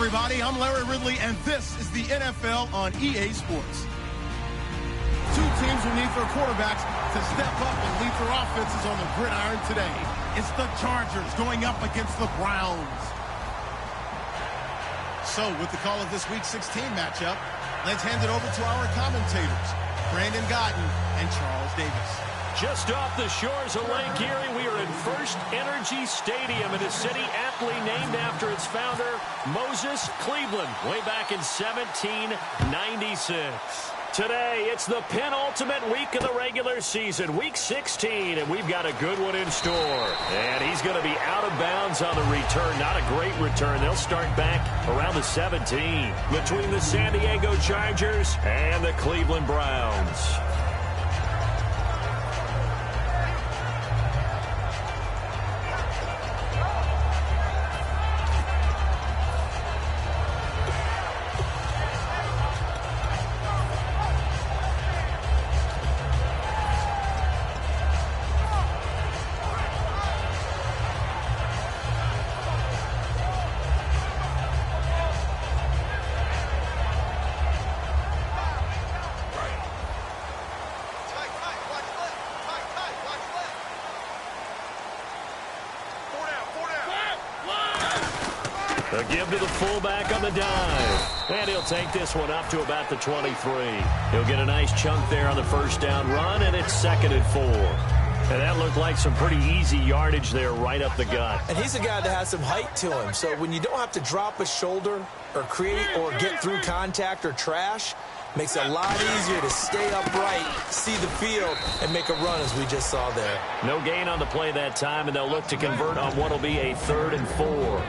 everybody. I'm Larry Ridley, and this is the NFL on EA Sports. Two teams will need their quarterbacks to step up and lead their offenses on the gridiron today. It's the Chargers going up against the Browns. So, with the call of this Week 16 matchup, let's hand it over to our commentators, Brandon Gotten and Charles Davis. Just off the shores of Lake Erie, we are in First Energy Stadium in a city aptly named after its founder, Moses Cleveland, way back in 1796. Today, it's the penultimate week of the regular season, Week 16, and we've got a good one in store. And he's going to be out of bounds on the return. Not a great return. They'll start back around the 17 between the San Diego Chargers and the Cleveland Browns. A give to the fullback on the dive. And he'll take this one up to about the 23. He'll get a nice chunk there on the first down run, and it's 2nd and 4. And that looked like some pretty easy yardage there right up the gut. And he's a guy that has some height to him. So when you don't have to drop a shoulder or create or get through contact or trash, makes it a lot easier to stay upright, see the field, and make a run as we just saw there. No gain on the play that time, and they'll look to convert on what will be a 3rd and 4.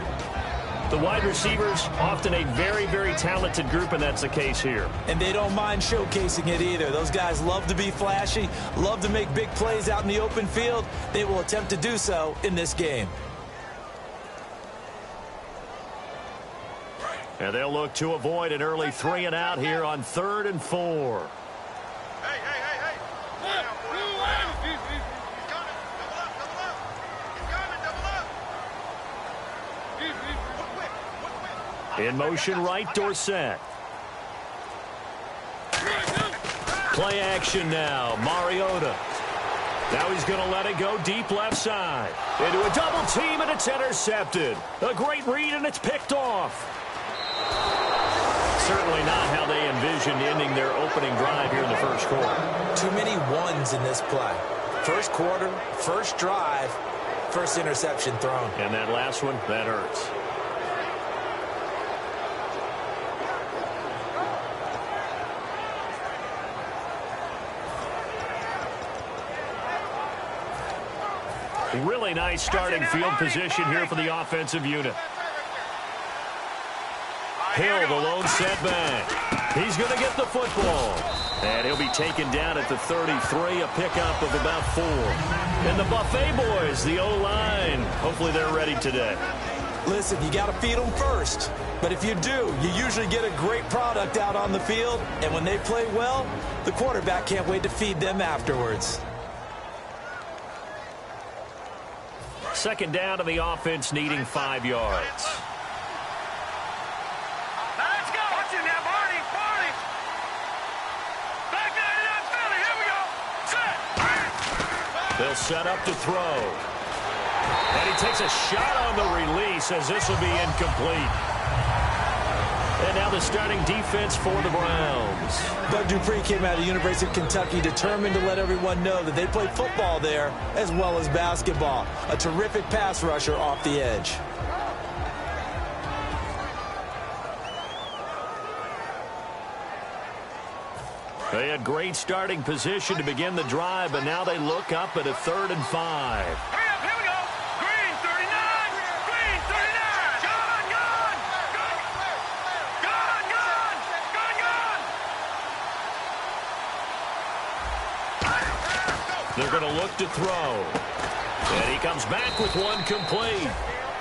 The wide receivers, often a very, very talented group, and that's the case here. And they don't mind showcasing it either. Those guys love to be flashy, love to make big plays out in the open field. They will attempt to do so in this game. And they'll look to avoid an early 3 and out here on 3rd and 4. In motion right, Dorsett. Play action now, Mariota. Now he's going to let it go deep left side. Into a double team, and it's intercepted. A great read, and it's picked off. Certainly not how they envisioned ending their opening drive here in the first quarter. Too many ones in this play. First quarter, first drive, first interception thrown. And that last one, that hurts. Really nice starting field position here for the offensive unit. Hill, the lone setback. He's going to get the football. And he'll be taken down at the 33, a pickup of about 4. And the Buffet boys, the O-line, hopefully they're ready today. Listen, you got to feed them first. But if you do, you usually get a great product out on the field. And when they play well, the quarterback can't wait to feed them afterwards. 2nd down to the offense, needing 5 yards. Let's go. Watch it now, Barney. Back there to that Philly. Here we go. Set. They'll set up to throw. And he takes a shot on the release as this will be incomplete. And now the starting defense for the Browns. Bud Dupree came out of the University of Kentucky determined to let everyone know that they play football there as well as basketball. A terrific pass rusher off the edge. They had great starting position to begin the drive, but now they look up at a 3rd and 5. Hurry up. Here we go. Green 39. Green 39. Gone. They're going to look to throw. And he comes back with one complete.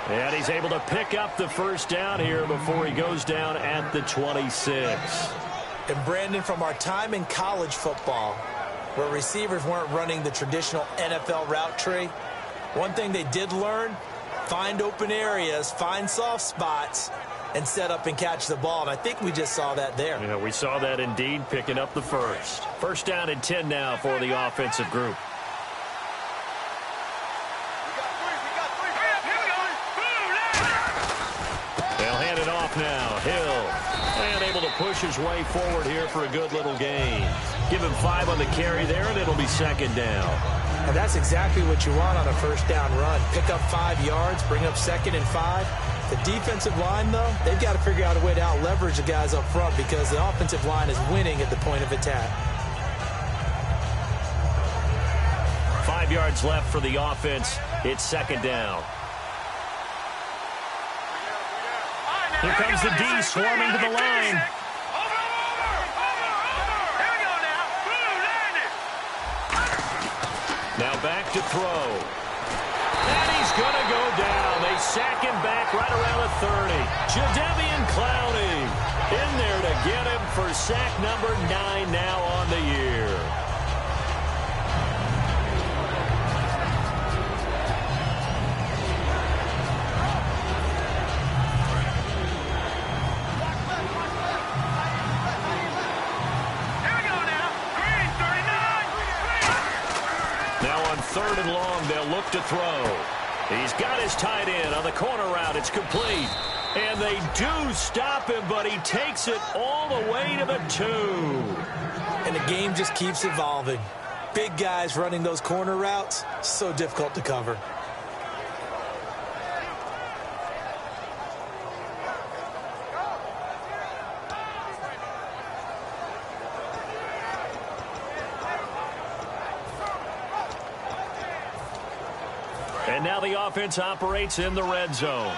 And he's able to pick up the first down here before he goes down at the 26. And Brandon, from our time in college football, where receivers weren't running the traditional NFL route tree, one thing they did learn, find open areas, find soft spots, and set up and catch the ball. And I think we just saw that there. Yeah, we saw that indeed, picking up the first. First down and 10 now for the offensive group. They'll hand it off now. Hill. And able to push his way forward here for a good little gain. Give him 5 on the carry there, and it'll be second down. And that's exactly what you want on a first down run. Pick up 5 yards, bring up 2nd and 5. The defensive line, though, they've got to figure out a way to out-leverage the guys up front because the offensive line is winning at the point of attack. 5 yards left for the offense. It's second down. Here comes the D swarming to the line. Now back to throw. And he's going to go down. They sack him back right around the 30. Jadeveon Clowney in there to get him for sack number 9 now on the year. Third and long, they'll look to throw. He's got his tight end on the corner route. It's complete. And they do stop him, but he takes it all the way to the 2. And the game just keeps evolving. Big guys running those corner routes, so difficult to cover. And now the offense operates in the red zone.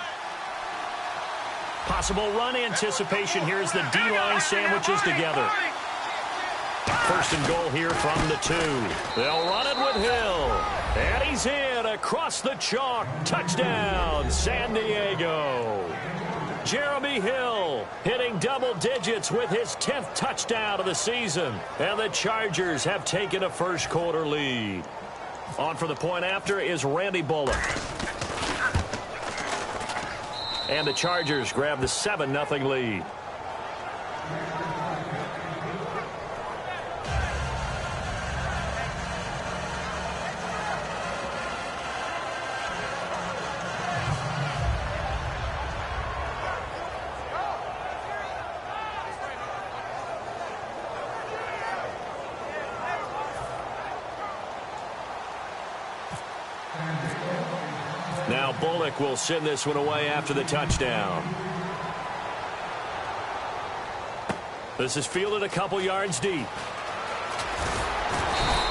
Possible run anticipation here as the D-line sandwiches together. First and goal here from the 2. They'll run it with Hill. And he's in across the chalk. Touchdown, San Diego. Jeremy Hill hitting double digits with his 10th touchdown of the season. And the Chargers have taken a first quarter lead. On for the point after is Randy Bullock. And the Chargers grab the 7-0 lead. Now Bullock will send this one away after the touchdown. This is fielded a couple yards deep.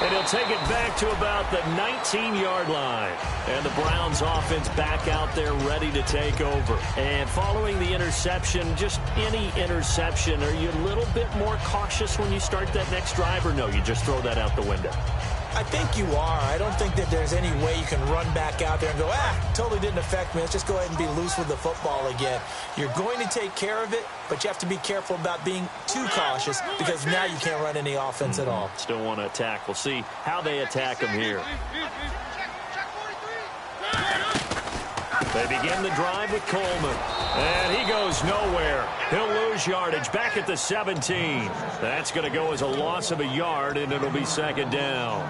And he'll take it back to about the 19-yard line. And the Browns offense back out there ready to take over. And following the interception, just any interception, are you a little bit more cautious when you start that next drive, or no, you just throw that out the window? I think you are. I don't think that there's any way you can run back out there and go, totally didn't affect me. Let's just go ahead and be loose with the football again. You're going to take care of it, but you have to be careful about being too cautious because now you can't run any offense at all. Still want to attack. We'll see how they attack him here. They begin the drive with Coleman. And he goes nowhere. He'll lose yardage back at the 17. That's going to go as a loss of a yard, and it'll be second down.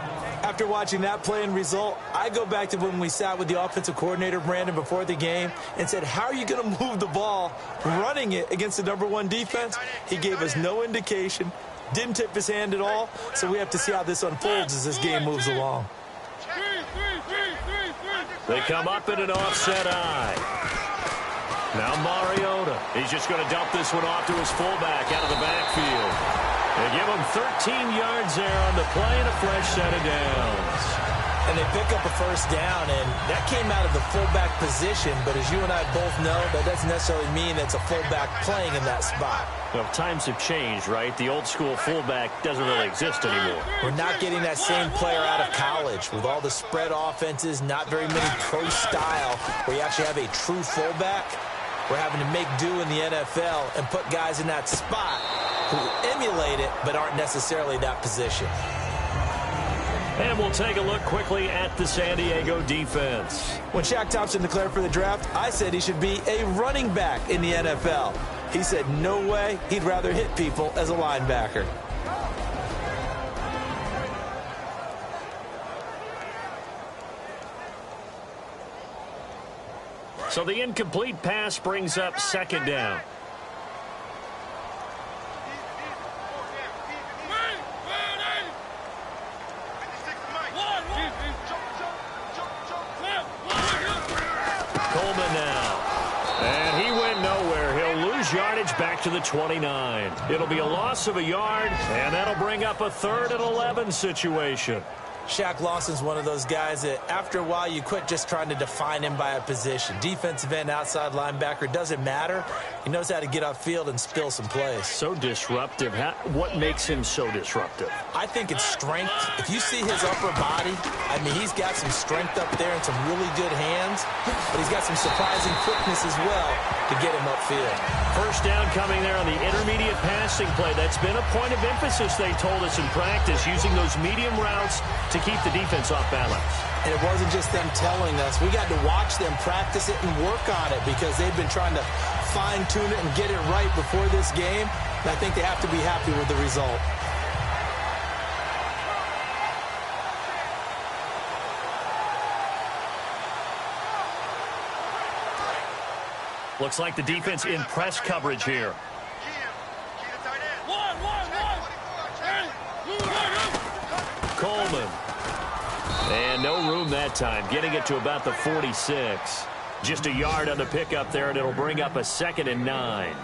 After watching that play and result, I go back to when we sat with the offensive coordinator, Brandon, before the game and said, how are you going to move the ball running it against the #1 defense? He gave us no indication, didn't tip his hand at all, so we have to see how this unfolds as this game moves along. They come up in an offset eye. Now Mariota. He's just going to dump this one off to his fullback out of the backfield. They give him 13 yards there on the play and a fresh set of downs. And they pick up a first down, and that came out of the fullback position. But as you and I both know, that doesn't necessarily mean it's a fullback playing in that spot. Well, times have changed, right? The old school fullback doesn't really exist anymore. We're not getting that same player out of college with all the spread offenses, not very many pro style, where you actually have a true fullback. We're having to make do in the NFL and put guys in that spot who emulate it but aren't necessarily that position. And we'll take a look quickly at the San Diego defense. When Shaq Thompson declared for the draft, I said he should be a running back in the NFL. He said no way, he'd rather hit people as a linebacker. So the incomplete pass brings up second down. Coleman now. And he went nowhere. He'll lose yardage back to the 29. It'll be a loss of a yard, and that'll bring up a 3rd and 11 situation. Shaq Lawson's one of those guys that after a while you quit just trying to define him by a position. Defensive end, outside linebacker, doesn't matter. He knows how to get upfield and spill some plays. So disruptive. What makes him so disruptive? I think it's strength. If you see his upper body, I mean, he's got some strength up there and some really good hands, but he's got some surprising quickness as well to get him upfield. First down coming there on the intermediate passing play. That's been a point of emphasis, they told us in practice, using those medium routes to keep the defense off balance. And it wasn't just them telling us. We got to watch them practice it and work on it because they've been trying to fine-tune it and get it right before this game. And I think they have to be happy with the result. Looks like the defense in press coverage here. Coleman. And no room that time, getting it to about the 46. Just a yard on the pickup there, and it'll bring up a 2nd and 9.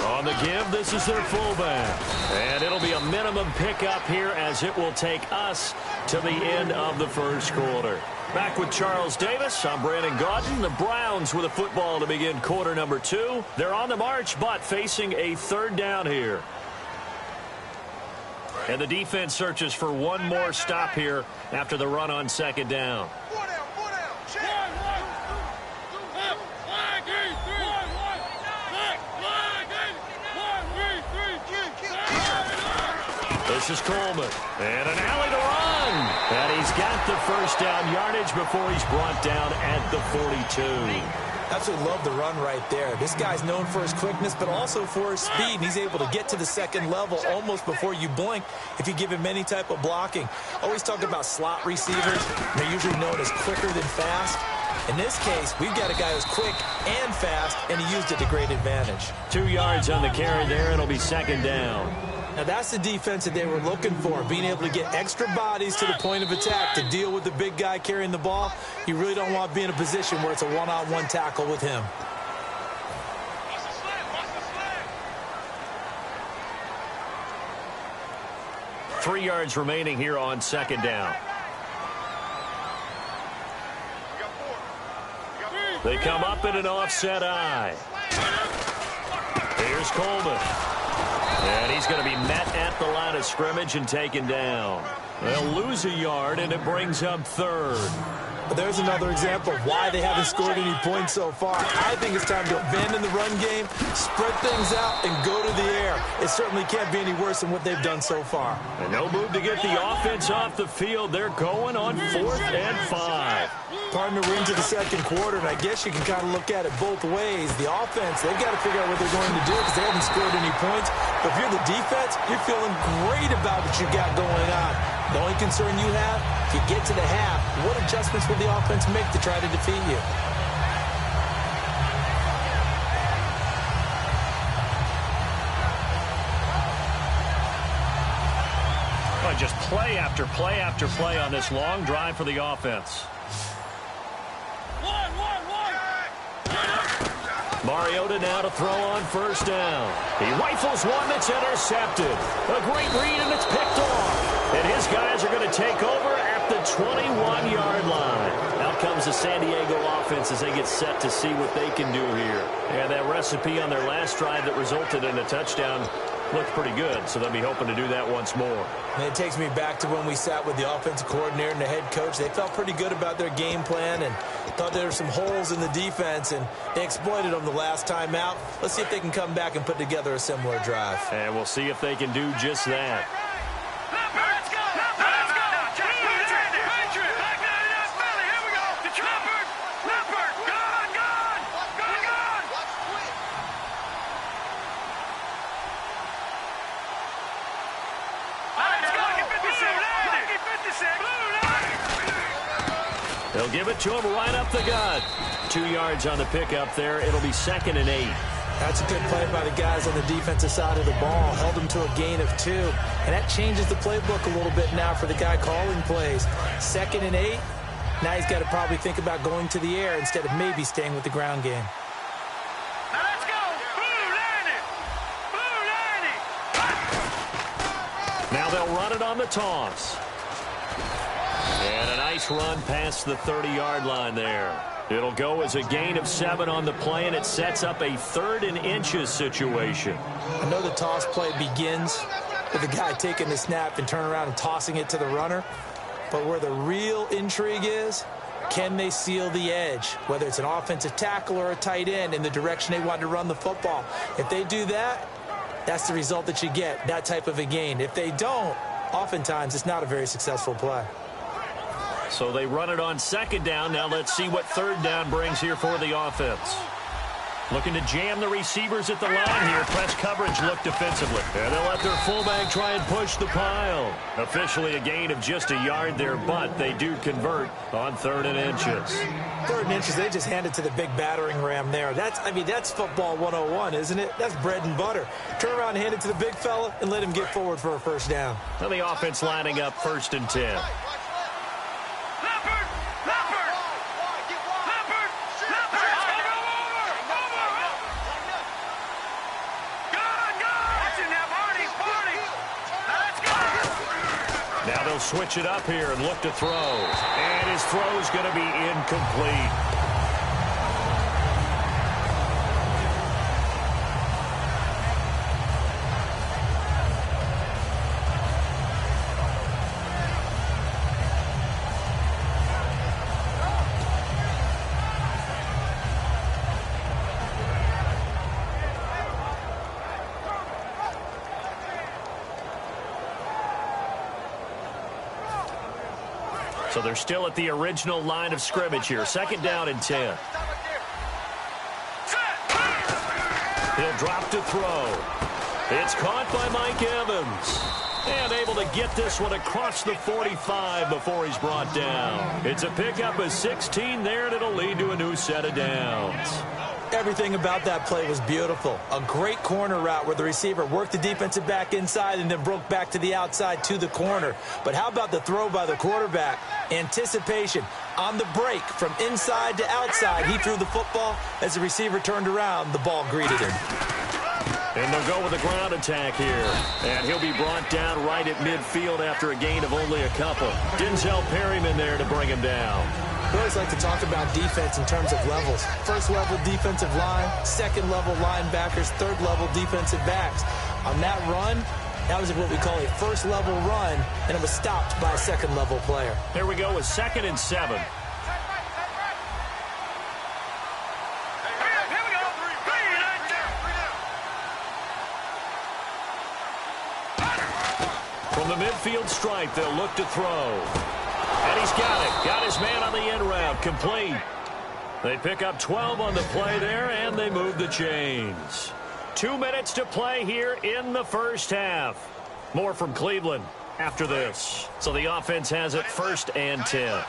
On the give, this is their fullback. And it'll be a minimum pickup here as it will take us to the end of the first quarter. Back with Charles Davis, I'm Brandon Gaudin. The Browns with a football to begin quarter number 2. They're on the march, but facing a 3rd down here. And the defense searches for one more stop here after the run on 2nd down. This is Coleman. And an alley to run. And he's got the first down yardage before he's brought down at the 42. Absolutely love the run right there. This guy's known for his quickness, but also for his speed. And he's able to get to the 2nd level almost before you blink if you give him any type of blocking. Always talk about slot receivers. They're usually known as quicker than fast. In this case, we've got a guy who's quick and fast, and he used it to great advantage. 2 yards on the carry there. It'll be 2nd down. Now, that's the defense that they were looking for, being able to get extra bodies to the point of attack to deal with the big guy carrying the ball. You really don't want to be in a position where it's a one-on-one tackle with him. Three yards remaining here on 2nd down. They come up in an offset eye. Here's Coleman. And he's going to be met at the line of scrimmage and taken down. They'll lose a yard, and it brings up 3rd. There's another example of why they haven't scored any points so far. I think it's time to abandon the run game, spread things out, and go to the air. It certainly can't be any worse than what they've done so far. And no move to get the offense off the field. They're going on 4th and 5. Partner, we're into the 2nd quarter, and I guess you can kind of look at it both ways. The offense, they've got to figure out what they're going to do because they haven't scored any points. But if you're the defense, you're feeling great about what you got going on. The only concern you have, if you get to the half, what adjustments will the offense make to try to defeat you? Oh, just play after play after play on this long drive for the offense. Mariota now to throw on 1st down. He rifles one that's intercepted. A great read, and it's picked off. And his guys are going to take over at the 21-yard line. Out comes the San Diego offense as they get set to see what they can do here. And that recipe on their last drive that resulted in a touchdown looked pretty good, so they'll be hoping to do that once more. And it takes me back to when we sat with the offensive coordinator and the head coach. They felt pretty good about their game plan and thought there were some holes in the defense, and they exploited them the last time out. Let's see if they can come back and put together a similar drive. And we'll see if they can do just that. They'll give it to him right up the gut. 2 yards on the pickup there. It'll be 2nd and 8. That's a good play by the guys on the defensive side of the ball. Held them to a gain of 2. And that changes the playbook a little bit now for the guy calling plays. 2nd and 8. Now he's got to probably think about going to the air instead of maybe staying with the ground game. Now let's go. Blue landing. Blue landing. Now they'll run it on the toss. And a nice run past the 30-yard line there. It'll go as a gain of 7 on the play, and it sets up a 3rd and inches situation. I know the toss play begins with the guy taking the snap and turning around and tossing it to the runner. But where the real intrigue is, can they seal the edge, whether it's an offensive tackle or a tight end, in the direction they want to run the football? If they do that, that's the result that you get, that type of a gain. If they don't, oftentimes it's not a very successful play. So they run it on 2nd down. Now let's see what 3rd down brings here for the offense. Looking to jam the receivers at the line here. Press coverage look defensively. And they'll let their fullback try and push the pile. Officially a gain of just a yard there, but they do convert on 3rd and inches. 3rd and inches, they just hand it to the big battering ram there. That's football 101, isn't it? That's bread and butter. Turn around and hand it to the big fella and let him get forward for a 1st down. Now the offense lining up 1st and 10. Now they'll switch it up here and look to throw. And his throw's going to be incomplete. So they're still at the original line of scrimmage here. 2nd down and 10. He'll drop to throw. It's caught by Mike Evans. And able to get this one across the 45 before he's brought down. It's a pickup of 16 there, and it'll lead to a new set of downs. Everything about that play was beautiful. A great corner route where the receiver worked the defensive back inside and then broke back to the outside to the corner. But how about the throw by the quarterback? Anticipation on the break from inside to outside. He threw the football. As the receiver turned around, the ball greeted him. And they'll go with a ground attack here. And he'll be brought down right at midfield after a gain of only a couple. Denzel Perryman there to bring him down. We always like to talk about defense in terms of levels. 1st level defensive line, 2nd level linebackers, 3rd level defensive backs. On that run, that was what we call a 1st level run, and it was stopped by a 2nd level player. Here we go with 2nd and 7. From the midfield stripe, they'll look to throw. And he's got it. Got his man on the end route. Complete. They pick up 12 on the play there, and they move the chains. 2 minutes to play here in the 1st half. More from Cleveland after this. So the offense has it 1st and 10.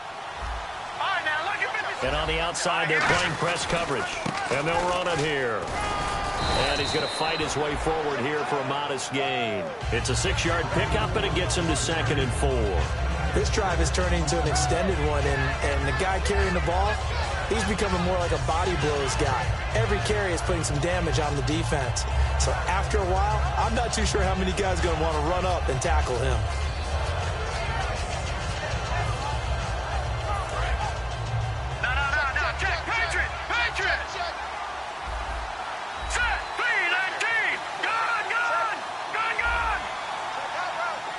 And on the outside, they're playing press coverage. And they'll run it here. And he's going to fight his way forward here for a modest gain. It's a 6-yard pickup, and it gets him to 2nd and 4. This drive is turning into an extended one, and the guy carrying the ball, he's becoming more like a body blows guy. Every carry is putting some damage on the defense. So after a while, I'm not too sure how many guys are going to want to run up and tackle him. No. Check. Patriot. Set. B-19. Gun.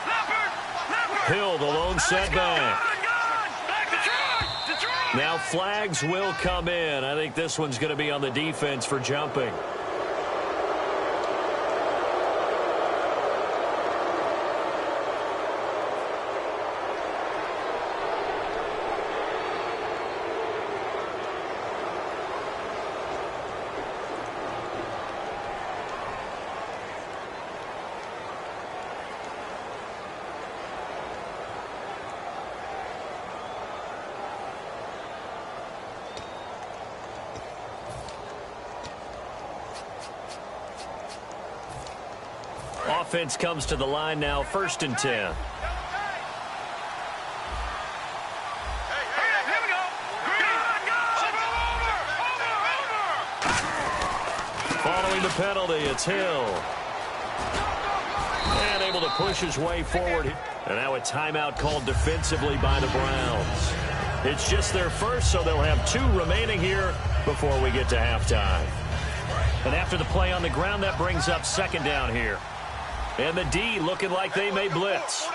Leopard. Hill, the lone setback. Now flags will come in. I think this one's going to be on the defense for jumping. offense comes to the line now, 1st and 10. Following the penalty, it's Hill. And able to push his way forward. And now a timeout called defensively by the Browns. It's just their first, so they'll have 2 remaining here before we get to halftime. And after the play on the ground, that brings up 2nd down here. And the D looking like they may blitz.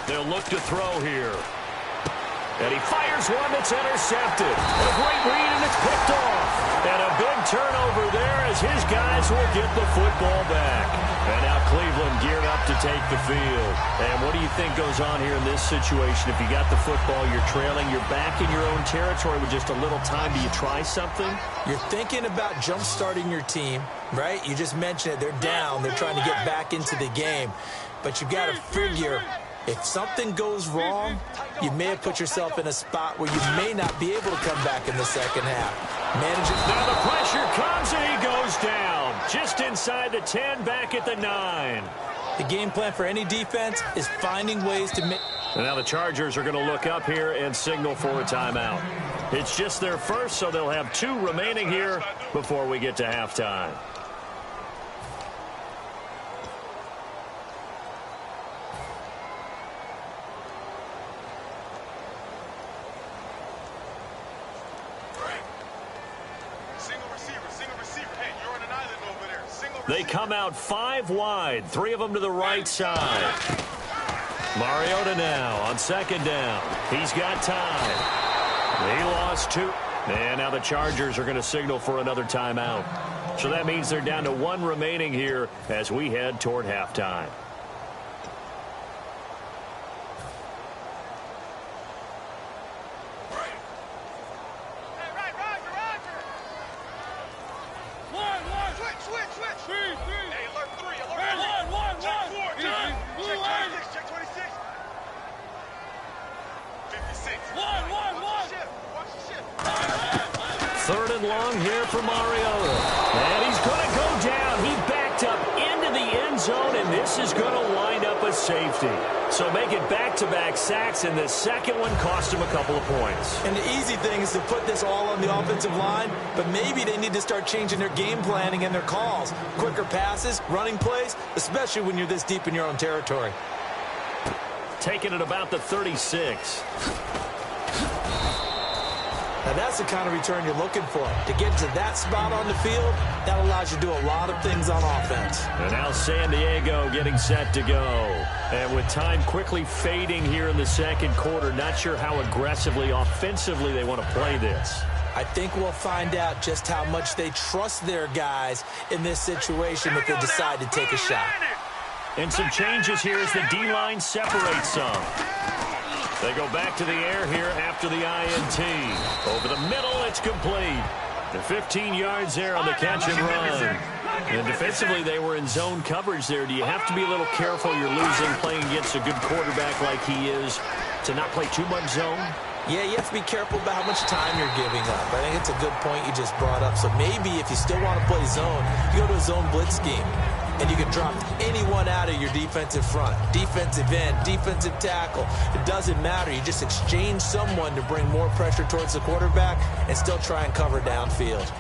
They'll look to throw here. And he fires one that's intercepted. A great read, and it's picked off. And a big turnover there as his guys will get the football back. And now Cleveland geared up to take the field. And what do you think goes on here in this situation? If you got the football, you're trailing, you're back in your own territory with just a little time. Do you try something? You're thinking about jump-starting your team, right? You just mentioned it. They're down. They're trying to get back into the game. But you got to figure, if something goes wrong, you may have put yourself in a spot where you may not be able to come back in the second half. Now the pressure comes, and he goes down. Just inside the 10, back at the 9. The game plan for any defense is finding ways to make... And now the Chargers are going to look up here and signal for a timeout. It's just their first, so they'll have 2 remaining here before we get to halftime. They come out 5 wide, 3 of them to the right side. Mariota now on 2nd down. He's got time. He lost 2. And now the Chargers are going to signal for another timeout. So that means they're down to 1 remaining here as we head toward halftime. Long here for Mariota. And he's going to go down. He backed up into the end zone, and this is going to wind up a safety. So make it back-to-back sacks, and the second one cost him a couple of points. And the easy thing is to put this all on the offensive line, but maybe they need to start changing their game planning and their calls. Quicker passes, running plays, especially when you're this deep in your own territory. Taking it about the 36. Now, that's the kind of return you're looking for. To get to that spot on the field, that allows you to do a lot of things on offense. And now San Diego getting set to go. And with time quickly fading here in the second quarter, not sure how aggressively, offensively they want to play this. I think we'll find out just how much they trust their guys in this situation if they decide to take a shot. And some changes here as the D-line separates some. They go back to the air here after the INT. Over the middle, it's complete. The 15 yards there on the catch and run. And defensively, they were in zone coverage there. Do you have to be a little careful? You're losing playing against a good quarterback like he is to not play too much zone? Yeah, you have to be careful about how much time you're giving up. I think it's a good point you just brought up. So maybe if you still want to play zone, you go to a zone blitz scheme. And you can drop anyone out of your defensive front. Defensive end, defensive tackle. It doesn't matter. You just exchange someone to bring more pressure towards the quarterback and still try and cover downfield.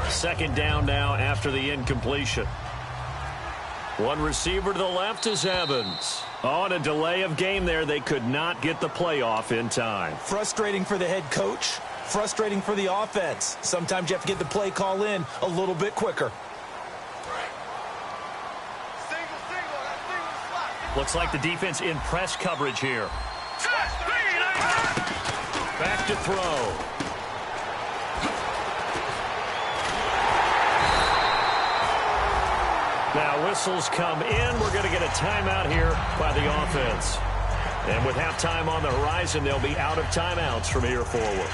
Second down now after the incompletion. One receiver to the left is Evans. On a delay of game there, they could not get the playoff in time. Frustrating for the head coach. Frustrating for the offense. Sometimes you have to get the play call in a little bit quicker. Looks like the defense in press coverage here. Back to throw. Now whistles come in. We're going to get a timeout here by the offense. And with halftime on the horizon, they'll be out of timeouts from here forward.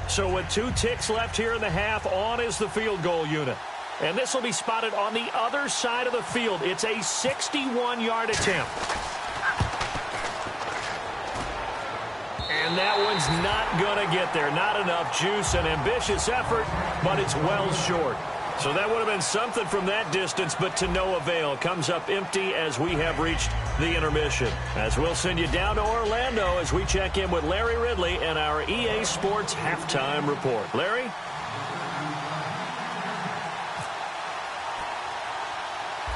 So with 2 ticks left here in the half, on is the field goal unit. And this will be spotted on the other side of the field. It's a 61-yard attempt. And that one's not going to get there. Not enough juice. An ambitious effort, but it's well short. So that would have been something from that distance, but to no avail. Comes up empty as we have reached the intermission. As we'll send you down to Orlando as we check in with Larry Ridley and our EA Sports Halftime Report. Larry?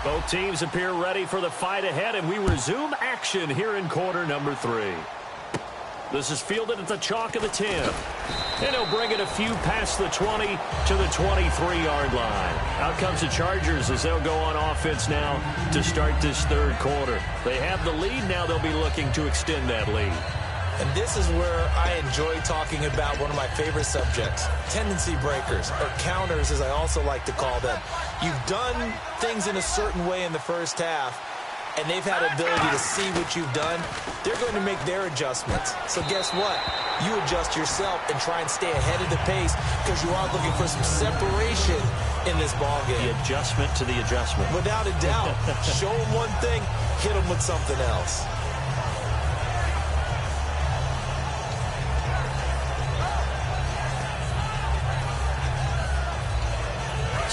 Both teams appear ready for the fight ahead, and we resume action here in quarter number 3. This is fielded at the chalk of the 10. And he'll bring it a few past the 20 to the 23-yard line. Out comes the Chargers as they'll go on offense now to start this third quarter. They have the lead. Now they'll be looking to extend that lead. And this is where I enjoy talking about one of my favorite subjects, tendency breakers, or counters as I also like to call them. You've done things in a certain way in the first half, and they've had ability to see what you've done. They're going to make their adjustments. So guess what? You adjust yourself and try and stay ahead of the pace because you are looking for some separation in this ballgame. The adjustment to the adjustment. Without a doubt. Show them one thing, hit them with something else.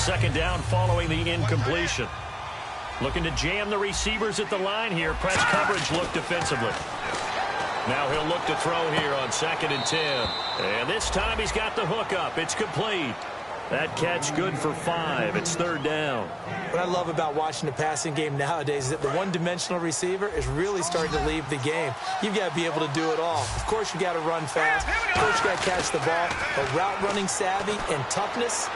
Second down following the incompletion. Looking to jam the receivers at the line here. Press coverage look defensively. Now he'll look to throw here on 2nd and 10. And this time he's got the hook up. It's complete. That catch good for 5. It's 3rd down. What I love about watching the passing game nowadays is that the one-dimensional receiver is really starting to leave the game. You've got to be able to do it all. Of course, you got to run fast. Of course, you got to catch the ball. But route running savvy and toughness,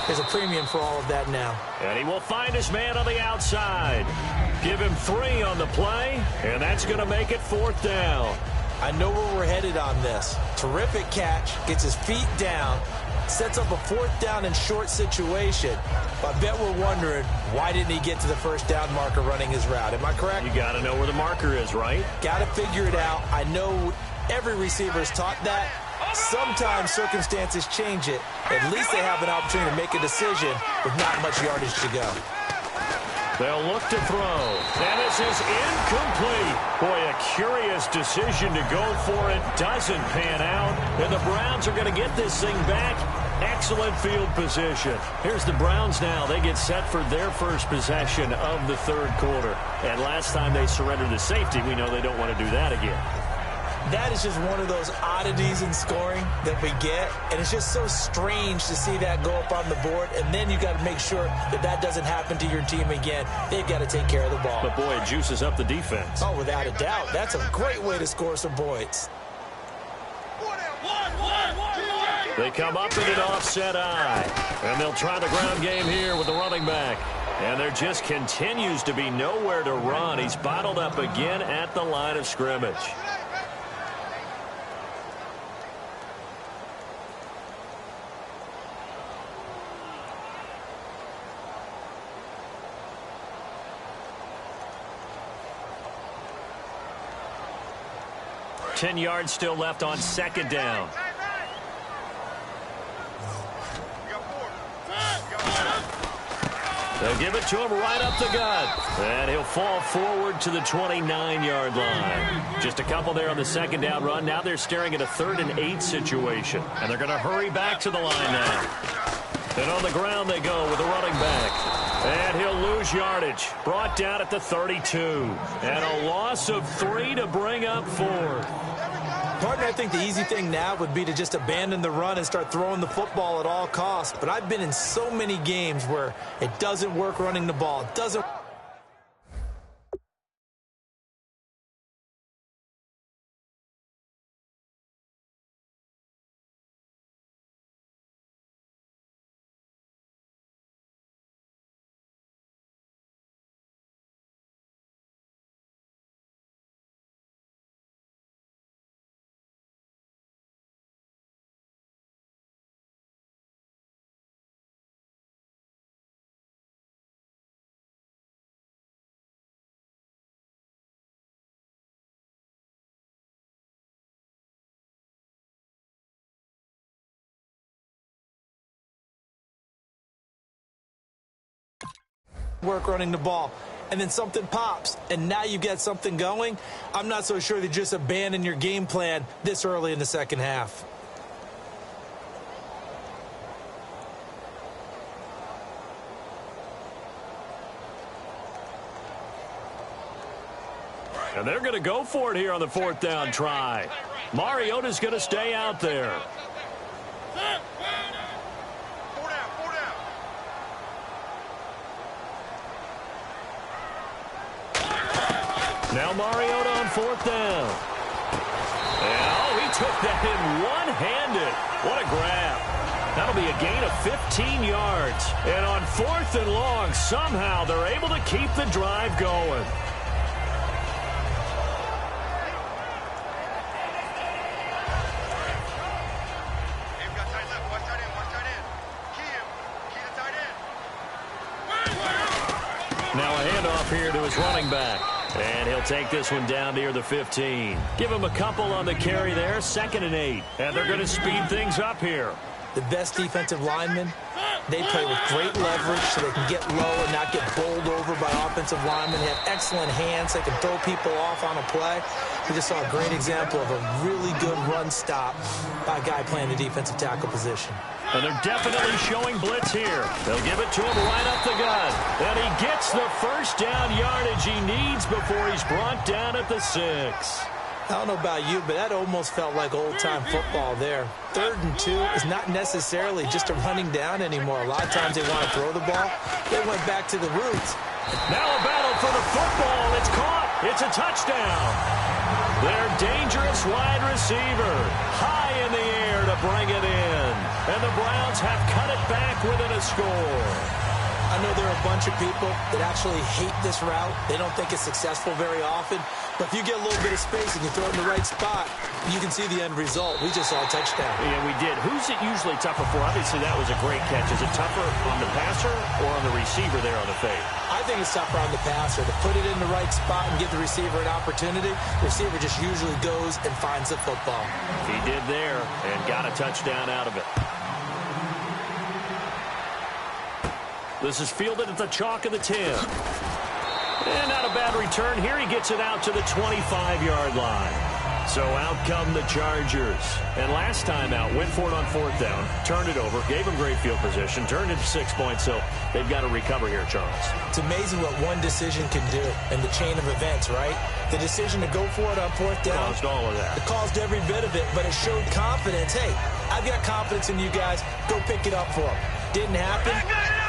there's a premium for all of that now. And he will find his man on the outside. Give him 3 on the play, and that's going to make it 4th down. I know where we're headed on this. Terrific catch, gets his feet down, sets up a 4th down and short situation. But I bet we're wondering, why didn't he get to the 1st down marker running his route? Am I correct? You got to know where the marker is, right? Got to figure it out. I know every receiver is taught that. Sometimes circumstances change it. At least they have an opportunity to make a decision with not much yardage to go. They'll look to throw. And this is incomplete. Boy, a curious decision to go for it. Doesn't pan out. And the Browns are going to get this thing back. Excellent field position. Here's the Browns now. They get set for their first possession of the third quarter. And last time they surrendered to safety, we know they don't want to do that again. That is just one of those oddities in scoring that we get, and it's just so strange to see that go up on the board, and then you got to make sure that that doesn't happen to your team again. They've got to take care of the ball. But, boy, it juices up the defense. Oh, without a doubt. That's a great way to score some points. They come up in an offset eye, and they'll try the ground game here with the running back. And there just continues to be nowhere to run. He's bottled up again at the line of scrimmage. Ten yards still left on 2nd down. They'll give it to him right up the gut. And he'll fall forward to the 29-yard line. Just a couple there on the 2nd down run. Now they're staring at a 3rd and 8 situation. And they're going to hurry back to the line now. And on the ground they go with the running back. And he'll lose yardage. Brought down at the 32. And a loss of 3 to bring up 4. Partner, I think the easy thing now would be to just abandon the run and start throwing the football at all costs. But I've been in so many games where it doesn't work running the ball. It doesn't work running the ball, and then something pops, and now you get something going. I'm not so sure that just abandon your game plan this early in the second half. And they're going to go for it here on the fourth down try. Mariota's going to stay out there. Now Mariota on fourth down. Oh, he took that in one-handed. What a grab. That'll be a gain of 15 yards. And on fourth and long, somehow they're able to keep the drive going. Now a handoff here to his running back. And he'll take this one down near the 15. Give him a couple on the carry there, 2nd and 8. And they're going to speed things up here. The best defensive linemen, they play with great leverage so they can get low and not get bowled over by offensive linemen. They have excellent hands. They can throw people off on a play. We just saw a great example of a really good run stop by a guy playing the defensive tackle position. And they're definitely showing blitz here. They'll give it to him right up the gut. And he gets the first down yardage he needs before he's brought down at the 6. I don't know about you, but that almost felt like old-time football there. 3rd and 2 is not necessarily just a running down anymore. A lot of times they want to throw the ball. They went back to the roots. Now a battle for the football. It's caught. It's a touchdown. Their dangerous wide receiver high in the air to bring it in. And the Browns have cut it back within a score. I know there are a bunch of people that actually hate this route. They don't think it's successful very often. But if you get a little bit of space and you throw it in the right spot, you can see the end result. We just saw a touchdown. Yeah, we did. Who's it usually tougher for? Obviously, that was a great catch. Is it tougher on the passer or on the receiver there on the fade? I think it's tougher on the passer to put it in the right spot and give the receiver an opportunity. The receiver just usually goes and finds the football. He did there and got a touchdown out of it. This is fielded at the chalk of the 10. And not a bad return here. He gets it out to the 25-yard line. So out come the Chargers. And last time out, went for it on fourth down, turned it over, gave him great field position, turned it to 6 points. So they've got to recover here, Charles. It's amazing what one decision can do in the chain of events, right? The decision to go for it on fourth down. Caused all of that. It caused every bit of it, but it showed confidence. Hey, I've got confidence in you guys. Go pick it up for them. Didn't happen.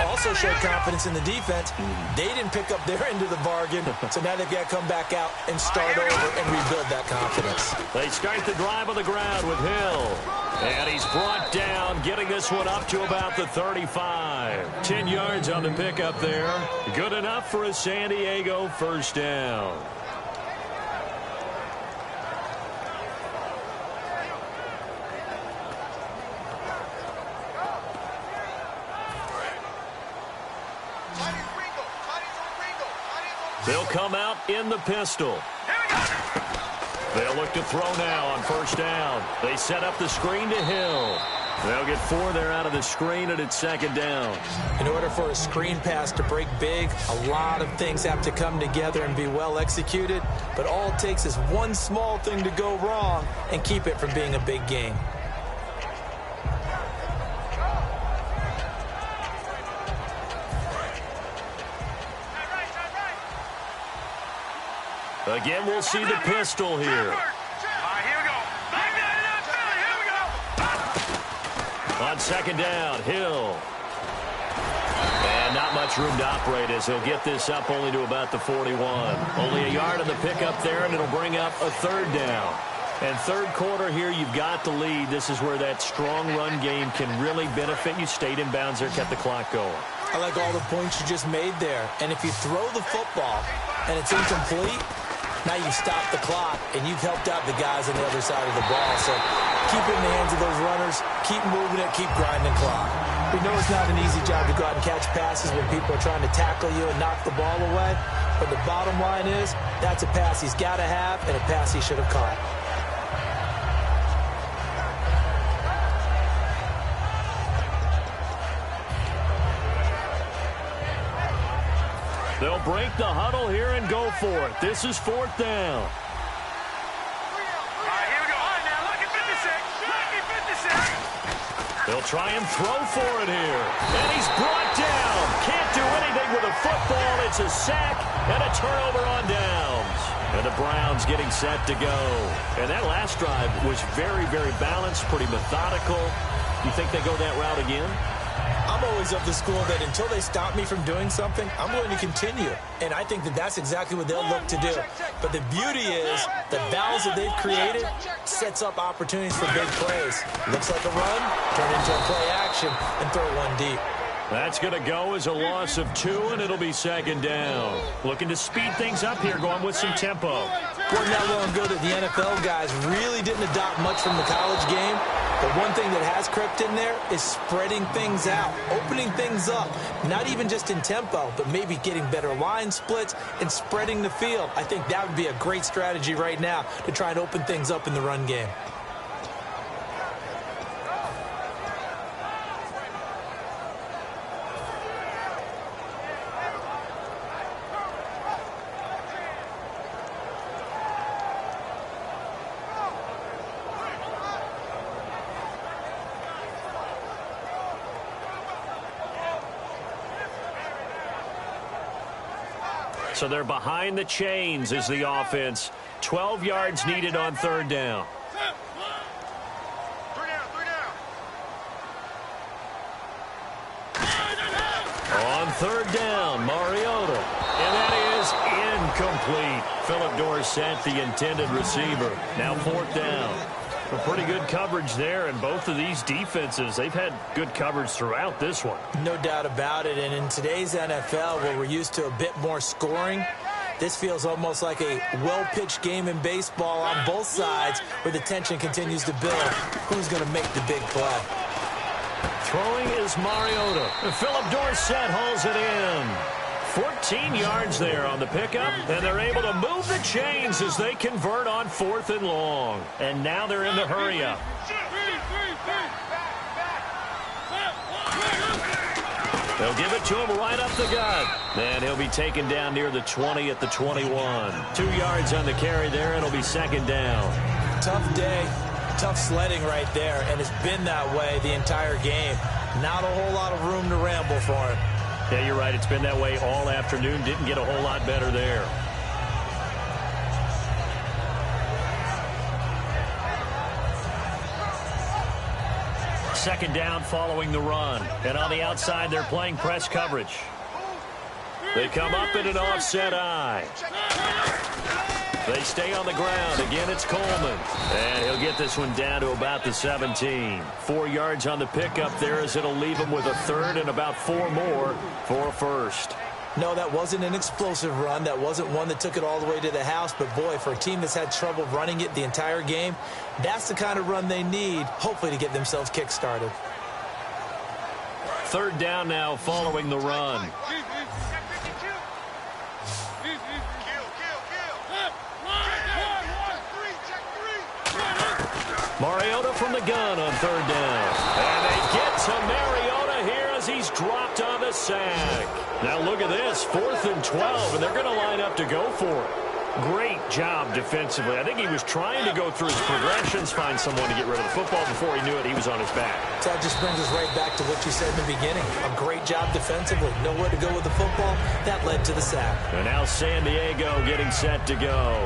Also showed confidence in the defense. They didn't pick up their end of the bargain, so now they've got to come back out and start over and rebuild that confidence. They start the drive on the ground with Hill. And he's brought down, getting this one up to about the 35. 10 yards on the pickup there. Good enough for a San Diego first down. They'll come out in the pistol. They'll look to throw now on first down. They set up the screen to Hill. They'll get 4 there out of the screen, and it's second down. In order for a screen pass to break big, a lot of things have to come together and be well executed. But all it takes is one small thing to go wrong and keep it from being a big game. Again, we'll see the pistol here. All right, here we go. Back here we go. On second down, Hill. And not much room to operate as he'll get this up only to about the 41. Only a yard on the pickup there, and it'll bring up a third down. And third quarter here, you've got the lead. This is where that strong run game can really benefit you. Stayed in bounds there, kept the clock going. I like all the points you just made there. And if you throw the football and it's incomplete, now you stop the clock, and you've helped out the guys on the other side of the ball. So keep it in the hands of those runners, keep moving it, keep grinding clock. We know it's not an easy job to go out and catch passes when people are trying to tackle you and knock the ball away. But the bottom line is, that's a pass he's got to have and a pass he should have caught. They'll break the huddle here and go for it. This is 4th down. All right, here we go. All right, now look at 56. Look at 56. They'll try and throw for it here. And he's brought down. Can't do anything with a football. It's a sack and a turnover on downs. And the Browns getting set to go. And that last drive was very, very balanced, pretty methodical. You think they go that route again? I'm always of the school that until they stop me from doing something, I'm going to continue. And I think that that's exactly what they'll look to do. But the beauty is the balance that they've created sets up opportunities for big plays. Looks like a run, turn into a play action, and throw one deep. That's going to go as a loss of 2, and it'll be 2nd down. Looking to speed things up here, going with some tempo. Wasn't that long ago that the NFL guys really didn't adopt much from the college game. But one thing that has crept in there is spreading things out, opening things up, not even just in tempo, but maybe getting better line splits and spreading the field. I think that would be a great strategy right now to try and open things up in the run game. So they're behind the chains as the offense. 12 yards needed on 3rd down. On 3rd down, Mariota. And that is incomplete. Philip Dorsett, the intended receiver. Now 4th down. A pretty good coverage there, and both of these defenses, they've had good coverage throughout this one. No doubt about it, and in today's NFL, where we're used to a bit more scoring, this feels almost like a well-pitched game in baseball on both sides where the tension continues to build. Who's going to make the big play? Throwing is Mariota. And Philip Dorsett hauls it in. 14 yards there on the pickup, and they're able to move the chains as they convert on 4th and long. And now they're in the hurry-up. They'll give it to him right up the gut. And he'll be taken down near the 20 at the 21. 2 yards on the carry there, and it'll be 2nd down. Tough day, tough sledding right there, and it's been that way the entire game. Not a whole lot of room to ramble for him. Yeah, you're right. It's been that way all afternoon. Didn't get a whole lot better there. Second down following the run. And on the outside, they're playing press coverage. They come up in an offset eye. They stay on the ground. Again, it's Coleman. And he'll get this one down to about the 17. 4 yards on the pickup there as it'll leave him with a 3rd and about 4 more for a 1st. No, that wasn't an explosive run. That wasn't one that took it all the way to the house. But, boy, for a team that's had trouble running it the entire game, that's the kind of run they need, hopefully, to get themselves kick-started. 3rd down now following the run. Mariota from the gun on 3rd down. And they get to Mariota here as he's dropped on the sack. Now look at this, 4th and 12, and they're going to line up to go for it. Great job defensively. I think he was trying to go through his progressions, find someone to get rid of the football. Before he knew it, he was on his back. So that just brings us right back to what you said in the beginning. A great job defensively. Nowhere to go with the football. That led to the sack. And now San Diego getting set to go.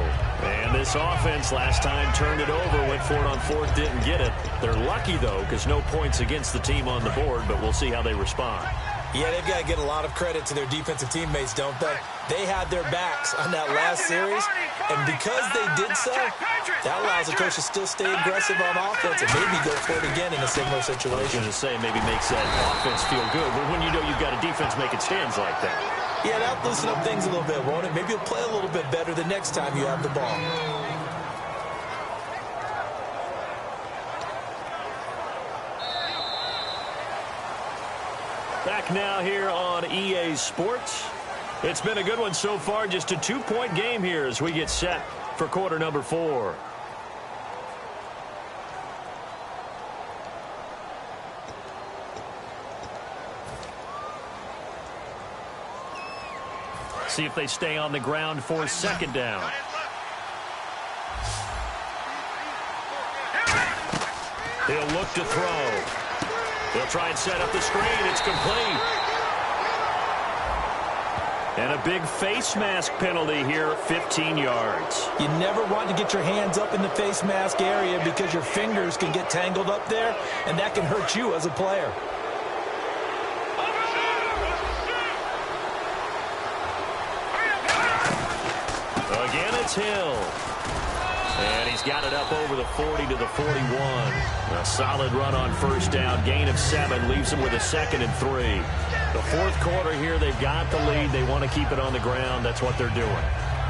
And this offense last time turned it over, went for it on 4th, didn't get it. They're lucky, though, because no points against the team on the board, but we'll see how they respond. Yeah, they've got to get a lot of credit to their defensive teammates, don't they? They had their backs on that last series, and because they did so, that allows the coach to still stay aggressive on offense and maybe go for it again in a similar situation. I was going to say, maybe makes that offense feel good, but when you know you've got a defense making stands like that. Yeah, that'll loosen up things a little bit, won't it? Maybe you'll play a little bit better the next time you have the ball. Back now here on EA Sports. It's been a good one so far. Just a 2-point game here as we get set for quarter number 4. See if they stay on the ground for second down. He'll look to throw. He'll try and set up the screen. It's complete. And a big face mask penalty here, 15 yards. You never want to get your hands up in the face mask area because your fingers can get tangled up there, and that can hurt you as a player. Again, it's Hill. And he's got it up over the 40 to the 41. A solid run on first down. Gain of 7 leaves him with a 2nd and 3. The fourth quarter here, they've got the lead. They want to keep it on the ground. That's what they're doing.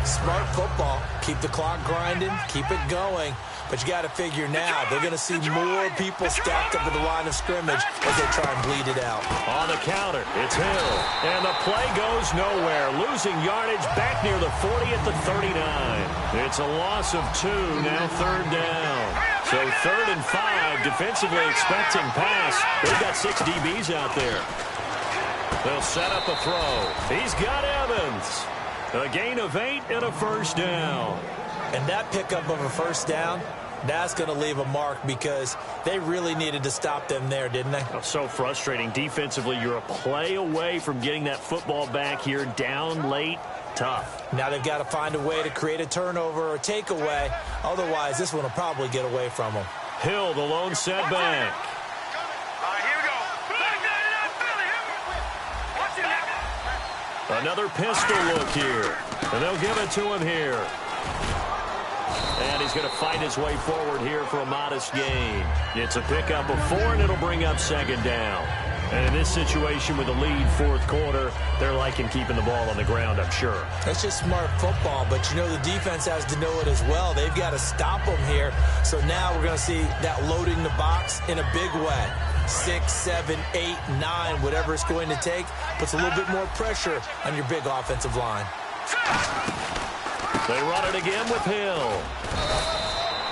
Smart football. Keep the clock grinding. Keep it going. But you got to figure now, they're going to see more people stacked up at the line of scrimmage as they try and bleed it out. On the counter, it's Hill. And the play goes nowhere. Losing yardage back near the 40 at the 39. It's a loss of 2, now 3rd down. So 3rd and 5, defensively expecting pass. They've got 6 DBs out there. They'll set up a throw. He's got Evans. A gain of 8 and a first down. And that pickup of a first down, that's going to leave a mark because they really needed to stop them there, didn't they? Oh, so frustrating. Defensively, you're a play away from getting that football back here down late. Tough. Now they've got to find a way to create a turnover or takeaway. Otherwise, this one will probably get away from them. Hill, the lone setback. Another pistol look here. And they'll give it to him here. And he's going to fight his way forward here for a modest gain. It's a pickup of 4, and it'll bring up 2nd down. And in this situation with the lead fourth quarter, they're liking keeping the ball on the ground, I'm sure. That's just smart football, but you know the defense has to know it as well. They've got to stop them here. So now we're going to see that loading the box in a big way. 6, 7, 8, 9, whatever it's going to take, puts a little bit more pressure on your big offensive line. They run it again with Hill.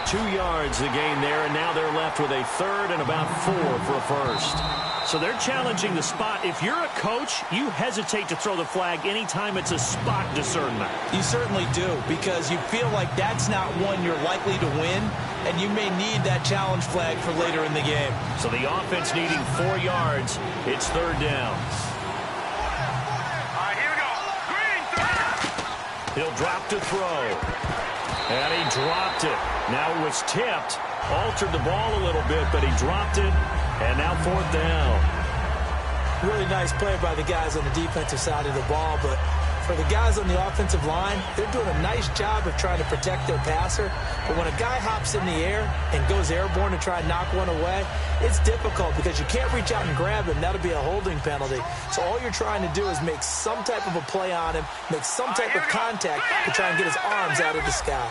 2 yards the gain there, and now they're left with a 3rd and about 4 for a first. So they're challenging the spot. If you're a coach, you hesitate to throw the flag anytime it's a spot discernment. You certainly do, because you feel like that's not one you're likely to win, and you may need that challenge flag for later in the game. So the offense needing 4 yards. It's 3rd down. All right, here we go. Green, 3rd. He'll drop to throw. And he dropped it. Now it was tipped. Altered the ball a little bit, but he dropped it. And now 4th down. Really nice play by the guys on the defensive side of the ball, but for the guys on the offensive line, they're doing a nice job of trying to protect their passer. But when a guy hops in the air and goes airborne to try and knock one away, it's difficult because you can't reach out and grab him. That'll be a holding penalty. So all you're trying to do is make some type of a play on him, make some type of contact to try and get his arms out of the sky.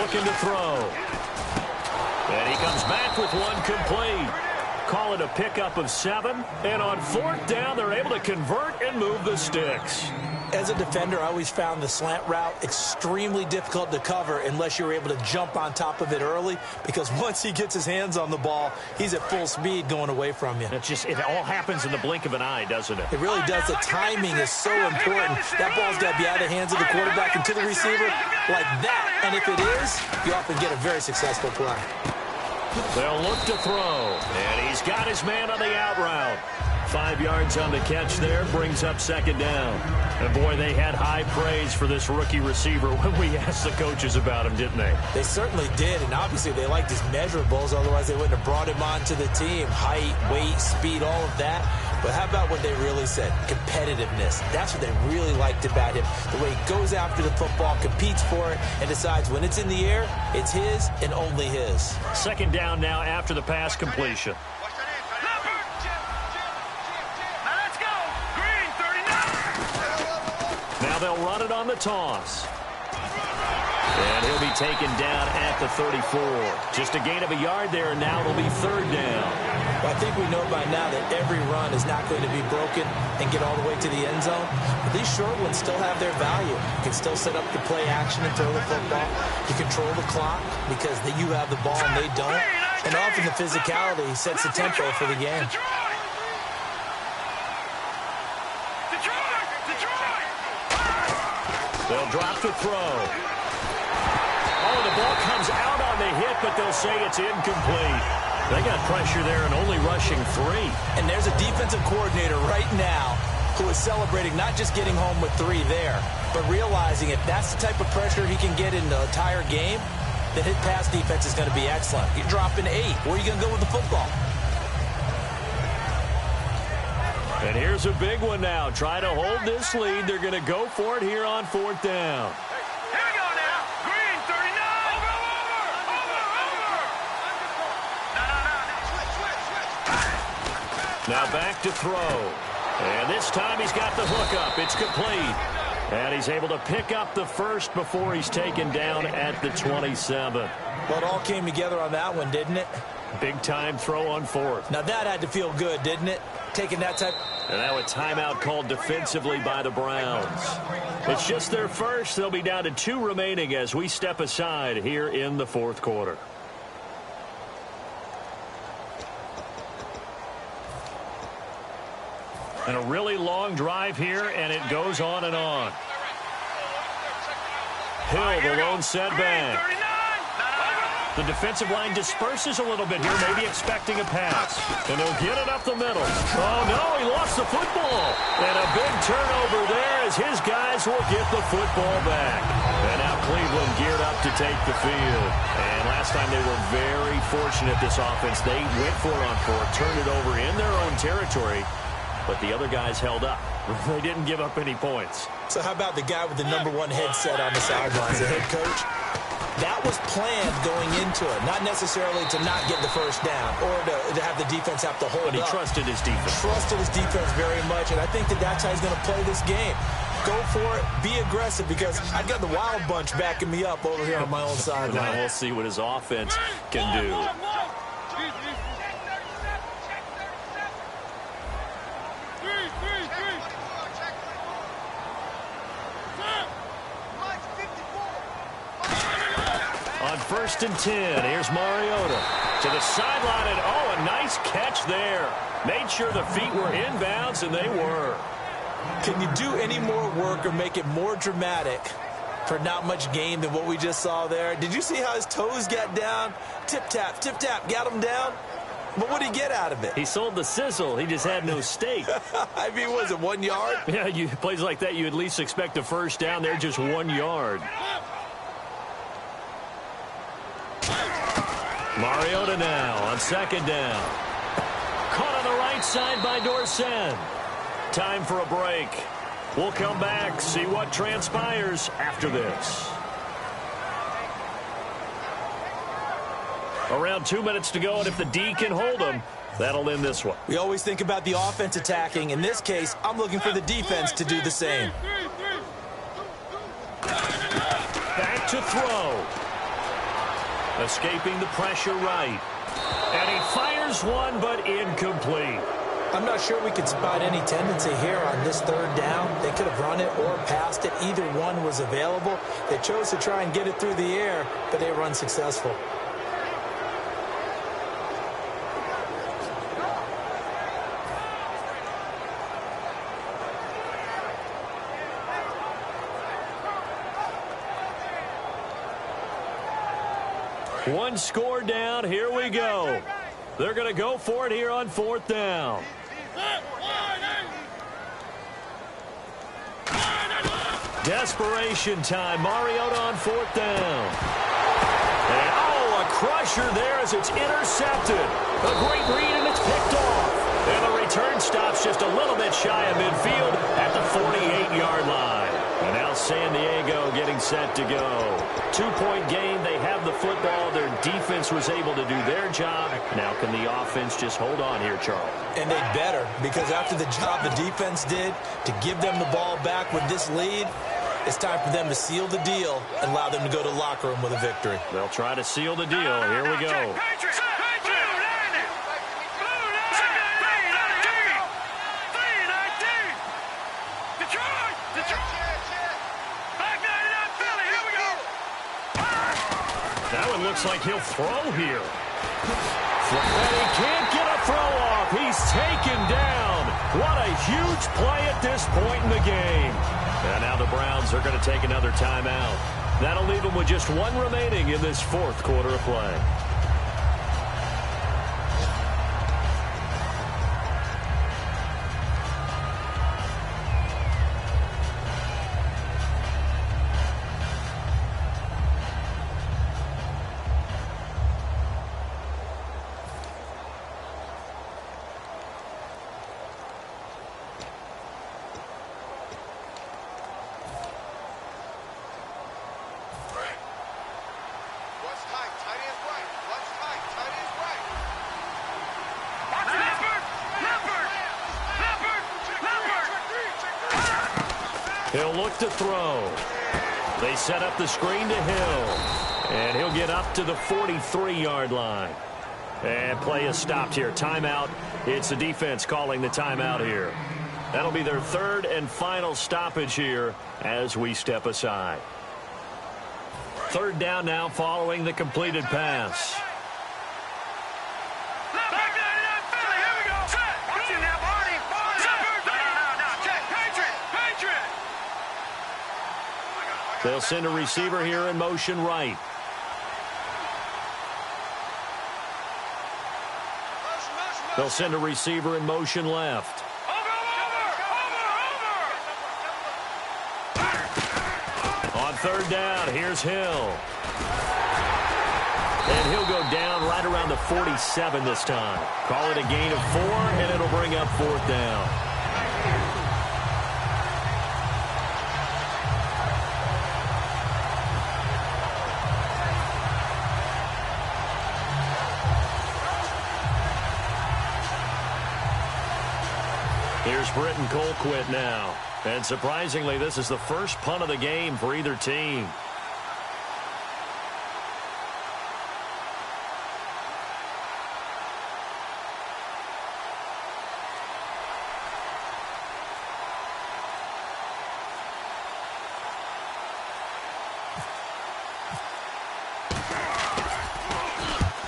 Looking to throw. And he comes back with one complete. Call it a pickup of 7. And on 4th down, they're able to convert and move the sticks. As a defender, I always found the slant route extremely difficult to cover unless you're able to jump on top of it early, because once he gets his hands on the ball, he's at full speed going away from you. It all happens in the blink of an eye, doesn't it? It really does. The timing is so important. That ball's got to be out of the hands of the quarterback and to the receiver like that. And if it is, you often get a very successful play. They'll look to throw. And he's got his man on the out route. 5 yards on the catch there, brings up 2nd down. And boy, they had high praise for this rookie receiver when we asked the coaches about him, didn't they? They certainly did, and obviously they liked his measurables, otherwise they wouldn't have brought him onto the team. Height, weight, speed, all of that. But how about what they really said? Competitiveness. That's what they really liked about him. The way he goes after the football, competes for it, and decides when it's in the air, it's his and only his. 2nd down now after the pass completion. Now they'll run it on the toss. And he'll be taken down at the 34. Just a gain of a yard there, and now it'll be 3rd down. Well, I think we know by now that every run is not going to be broken and get all the way to the end zone. But these short ones still have their value. You can still set up the play action and throw the football. You control the clock because you have the ball and they don't. And often the physicality sets the tempo for the game. They'll drop the throw. Oh, the ball comes out on the hit, but they'll say it's incomplete. They got pressure there and only rushing 3. And there's a defensive coordinator right now who is celebrating not just getting home with 3 there, but realizing if that's the type of pressure he can get in the entire game, then his pass defense is going to be excellent. You're dropping 8. Where are you going to go with the football? And here's a big one now. Try to hold this lead. They're going to go for it here on 4th down. Here we go now. Green, 39. Over. No. Now back to throw. And this time he's got the hook up. It's complete. And he's able to pick up the first before he's taken down at the 27. Well, it all came together on that one, didn't it? Big-time throw on 4th. Now that had to feel good, didn't it? Taking that type. And now a timeout called defensively by the Browns. It's just their first. They'll be down to 2 remaining as we step aside here in the 4th quarter. And a really long drive here, and it goes on and on. Hill, the lone setback. The defensive line disperses a little bit here, maybe expecting a pass. And they'll get it up the middle. Oh, no, he lost the football. And a big turnover there as his guys will get the football back. And now Cleveland geared up to take the field. And last time they were very fortunate, this offense. They went for it on 4th, turned it over in their own territory. But the other guys held up. They didn't give up any points. So how about the guy with the #1 headset on the sidelines, the head coach? That was planned going into it, not necessarily to not get the first down or to have the defense have to hold up. But he trusted his defense. Trusted his defense very much, and I think that's how he's going to play this game. Go for it, be aggressive, because I've got the Wild Bunch backing me up over here on my own sideline. Now we'll see what his offense can do. On 1st and 10, here's Mariota to the sideline, and oh, a nice catch there. Made sure the feet were inbounds, and they were. Can you do any more work or make it more dramatic for not much gain than what we just saw there? Did you see how his toes got down? Tip-tap, got him down. But what did he get out of it? He sold the sizzle. He just had no steak. I mean, was it 1 yard? Yeah, plays like that, you at least expect a first down. They're just 1 yard. Mariota now on 2nd down. Caught on the right side by Dorsett. Time for a break. We'll come back, see what transpires after this. Around 2 minutes to go, and if the D can hold them, that'll end this one. We always think about the offense attacking. In this case, I'm looking for the defense to do the same. Back to throw. Escaping the pressure right. And he fires one, but incomplete. I'm not sure we could spot any tendency here on this 3rd down. They could have run it or passed it. Either one was available. They chose to try and get it through the air, but they were unsuccessful. One score down. Here we go. They're going to go for it here on 4th down. Desperation time. Mariota on 4th down. And, oh, a crusher there as it's intercepted. A great read, and it's picked off. And the return stops just a little bit shy of midfield at the 48-yard line. And now San Diego getting set to go. 2-point game. They have the football. Their defense was able to do their job. Now can the offense just hold on here, Charles? And they better, because after the job the defense did to give them the ball back with this lead, it's time for them to seal the deal and allow them to go to the locker room with a victory. They'll try to seal the deal. Here we go. That one looks like he'll throw here. And he can't get a throw off. He's taken down What a huge play at this point in the game. And now the Browns are going to take another timeout. That'll leave them with just one remaining in this fourth quarter of play. He'll look to throw. They set up the screen to Hill. And he'll get up to the 43-yard line. And play is stopped here. Timeout. It's the defense calling the timeout here. That'll be their third and final stoppage here as we step aside. Third down now following the completed pass. They'll send a receiver here in motion right. They'll send a receiver in motion left. On third down, here's Hill. And he'll go down right around the 47 this time. Call it a gain of 4, and it'll bring up fourth down. Here's Britton Colquitt now. And surprisingly, this is the first punt of the game for either team.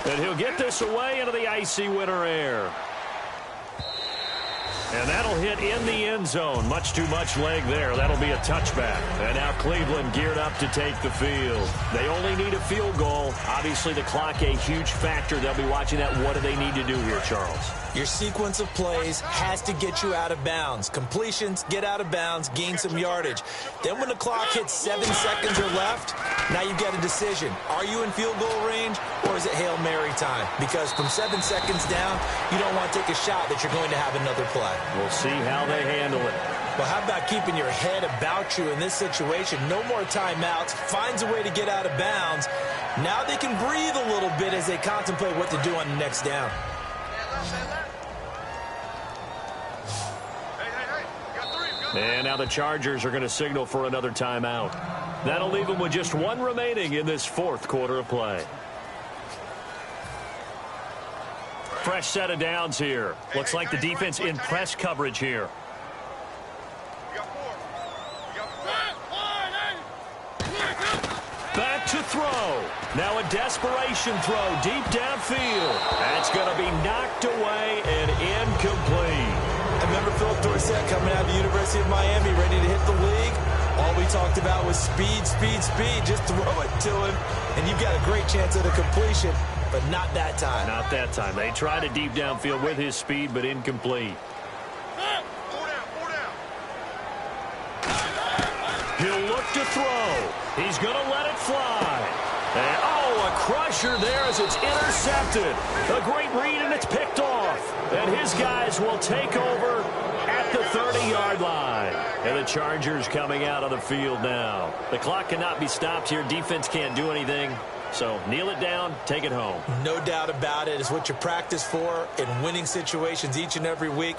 And he'll get this away into the icy winter air. And that'll hit in the end zone. Much too much leg there. That'll be a touchback. And now Cleveland geared up to take the field. They only need a field goal. Obviously, the clock a huge factor. They'll be watching that. What do they need to do here, Charles? Your sequence of plays has to get you out of bounds. Completions, get out of bounds, gain some yardage. Then when the clock hits 7 seconds or left, now you get a decision. Are you in field goal range, or is it Hail Mary time? Because from 7 seconds down, you don't want to take a shot that you're going to have another play. We'll see how they handle it. Well, how about keeping your head about you in this situation? No more timeouts. Finds a way to get out of bounds. Now they can breathe a little bit as they contemplate what to do on the next down. And now the Chargers are going to signal for another timeout. That'll leave them with just one remaining in this fourth quarter of play. Fresh set of downs here. Looks like the defense in press coverage here. Back to throw. Now a desperation throw deep downfield. That's going to be knocked away and incomplete. I remember Philip Dorsett coming out of the University of Miami ready to hit the league. All we talked about was speed, speed, speed. Just throw it to him, and you've got a great chance at a completion, but not that time. Not that time. They tried a deep downfield with his speed, but incomplete. He'll look to throw. He's going to let it fly. And, oh, a crusher there as it's intercepted. A great read, and it's picked off. And his guys will take over at the 30-yard line. And the Chargers coming out on the field now. The clock cannot be stopped here. Defense can't do anything. So kneel it down, take it home. No doubt about it. It's what you practice for in winning situations each and every week.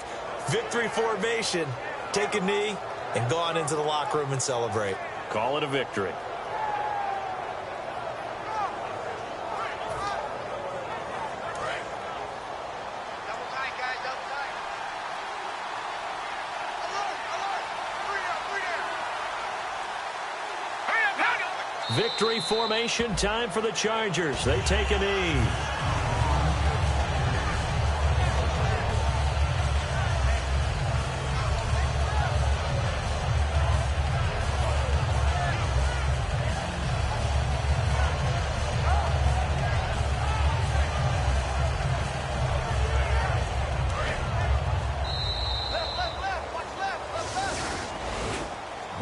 Victory formation. Take a knee and go on into the locker room and celebrate. Call it a victory. Victory formation time for the Chargers. They take a knee.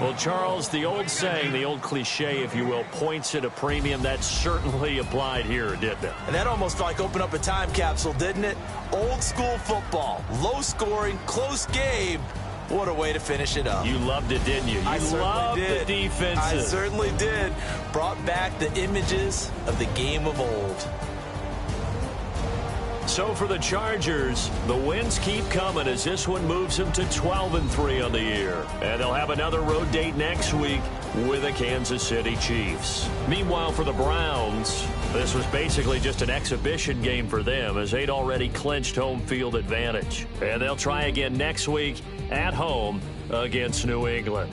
Well, Charles, the old saying, the old cliche, if you will, points at a premium, that certainly applied here, didn't it? And that almost like opened up a time capsule, didn't it? Old school football, low scoring, close game. What a way to finish it up. You loved it, didn't you? I loved certainly did. The defenses. I certainly did. Brought back the images of the game of old. So for the Chargers, the wins keep coming as this one moves them to 12-3 on the year. And they'll have another road date next week with the Kansas City Chiefs. Meanwhile, for the Browns, this was basically just an exhibition game for them as they'd already clinched home field advantage. And they'll try again next week at home against New England.